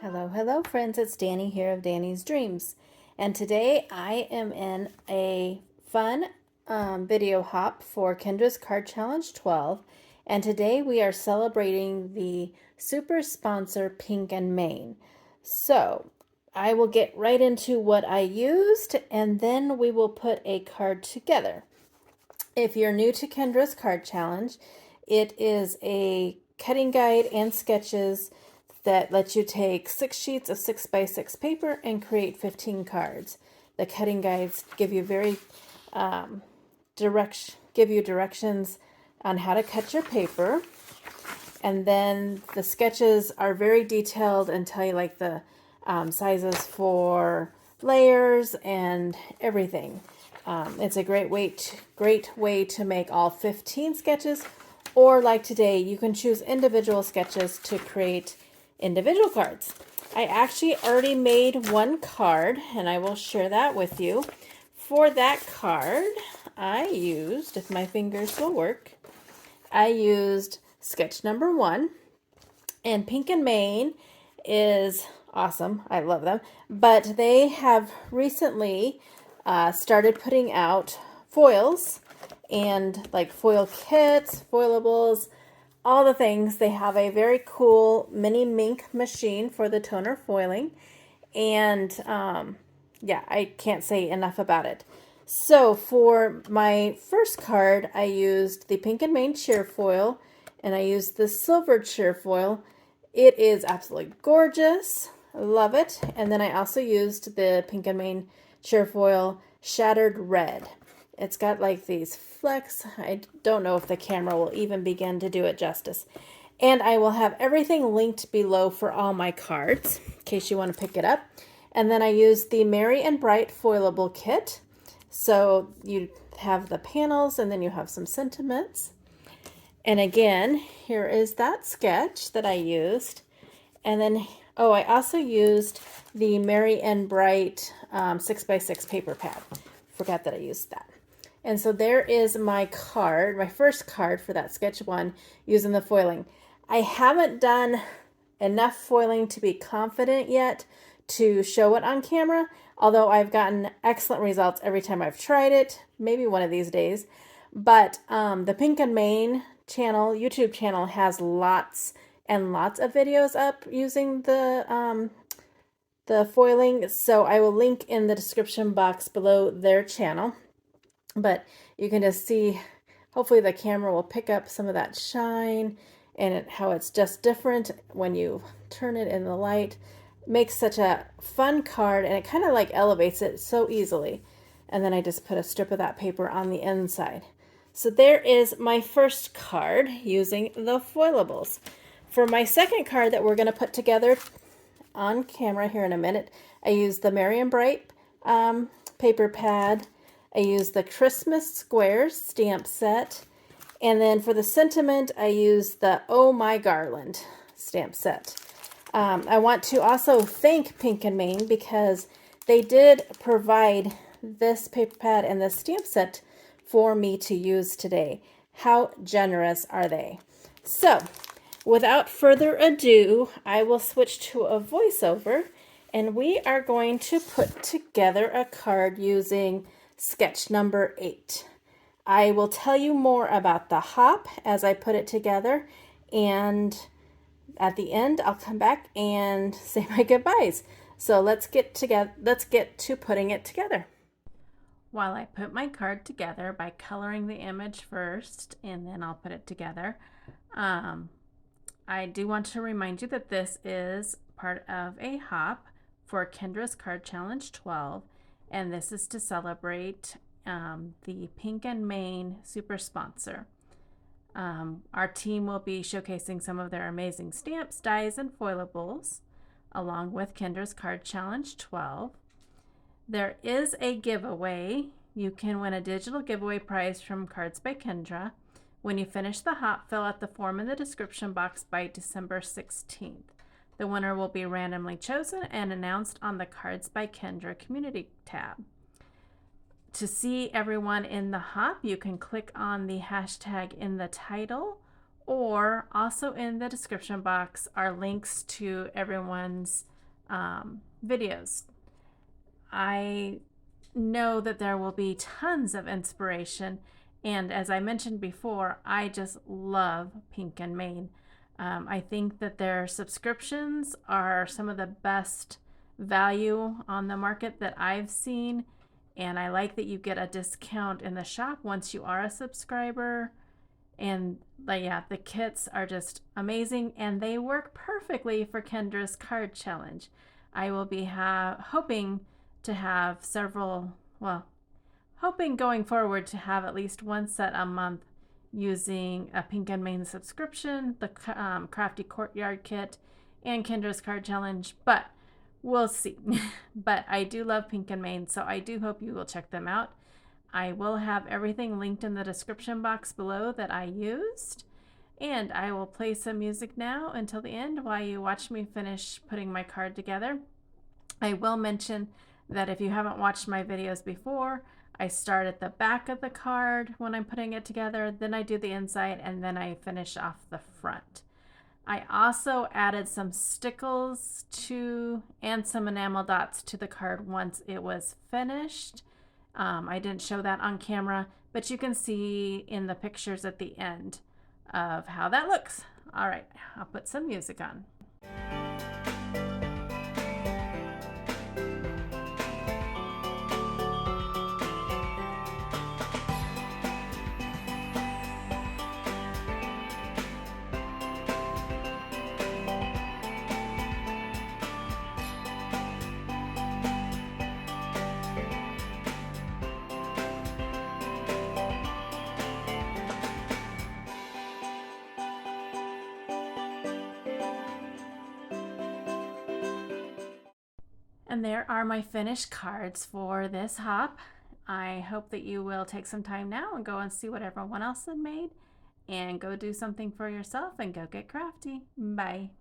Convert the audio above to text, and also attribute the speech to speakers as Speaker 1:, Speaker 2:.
Speaker 1: Hello, hello, friends. It's Danny here of Danny's Dreams. And today I am in a fun video hop for Kendra's Card Challenge 12. And today we are celebrating the super sponsor Pink and Main. So I will get right into what I used and then we will put a card together. If you're new to Kendra's Card Challenge, it is a cutting guide and sketches that lets you take 6 sheets of 6x6 paper and create 15 cards. The cutting guides give you directions on how to cut your paper, and then the sketches are very detailed and tell you like the sizes for layers and everything. It's a great way to make all 15 sketches, or like today, you can choose individual sketches to create individual cards. I actually already made one card and I will share that with you. For that card, I used, if my fingers will work, I used sketch number 1, and Pink and Main is awesome. I love them, but they have recently started putting out foils and like foil kits, foilables, all the things. They have a very cool mini mink machine for the toner foiling, and yeah, I can't say enough about it. So for my first card, I used the Pink and Main cheer foil, and I used the silver cheer foil. It is absolutely gorgeous. I love it. And then I also used the Pink and Main cheer foil shattered red. It's got like these flecks. I don't know if the camera will even begin to do it justice. And I will have everything linked below for all my cards in case you want to pick it up. And then I used the Merry and Bright foilable kit. So you have the panels and then you have some sentiments. And again, here is that sketch that I used. And then, oh, I also used the Merry and Bright 6x6 paper pad. Forgot that I used that. And so there is my card, my first card for that sketch 1 using the foiling. I haven't done enough foiling to be confident yet to show it on camera, although I've gotten excellent results every time I've tried it, maybe one of these days. But the Pink and Main channel, YouTube channel, has lots and lots of videos up using the foiling, so I will link in the description box below their channel. But you can just see, hopefully the camera will pick up some of that shine and how it's just different when you turn it in the light. It makes such a fun card, and it kind of like elevates it so easily. And then I just put a strip of that paper on the inside. So there is my first card using the foilables. For my second card that we're going to put together on camera here in a minute, I used the Merry and Bright paper pad. I used the Christmas Squares stamp set. And then for the sentiment, I used the Oh My Garland stamp set. I want to also thank Pink and Main because they did provide this paper pad and this stamp set for me to use today. How generous are they? So, without further ado, I will switch to a voiceover, and we are going to put together a card using sketch number 8. I will tell you more about the hop as I put it together, and at the end I'll come back and say my goodbyes. So let's get to putting it together. While I put my card together by coloring the image first and then I'll put it together, I do want to remind you that this is part of a hop for Kendra's Card Challenge 12, and this is to celebrate the Pink and Main super sponsor. Our team will be showcasing some of their amazing stamps, dies, and foilables along with Kendra's Card Challenge 12. There is a giveaway. You can win a digital giveaway prize from Cards by Kendra. When you finish the hop, fill out the form in the description box by December 16th. The winner will be randomly chosen and announced on the Cards by Kendra community tab. To see everyone in the hop, you can click on the hashtag in the title or also in the description box are links to everyone's videos. I know that there will be tons of inspiration, and as I mentioned before, I just love Pink and Main. I think that their subscriptions are some of the best value on the market that I've seen, and I like that you get a discount in the shop once you are a subscriber. And yeah, the kits are just amazing, and they work perfectly for Kendra's card challenge. I will be hoping to have several, well, hoping going forward to have at least one set a month using a Pink and Main subscription, the Crafty Courtyard kit, and Kendra's card challenge, but we'll see. But I do love Pink and Main, so I do hope you will check them out. I will have everything linked in the description box below that I used. And I will play some music now until the end while you watch me finish putting my card together. I will mention that if you haven't watched my videos before, I start at the back of the card when I'm putting it together, then I do the inside, and then I finish off the front. I also added some stickles and some enamel dots to the card once it was finished. I didn't show that on camera, but you can see in the pictures at the end of how that looks. All right, I'll put some music on. And there are my finished cards for this hop. I hope that you will take some time now and go and see what everyone else had made, and go do something for yourself and go get crafty. Bye.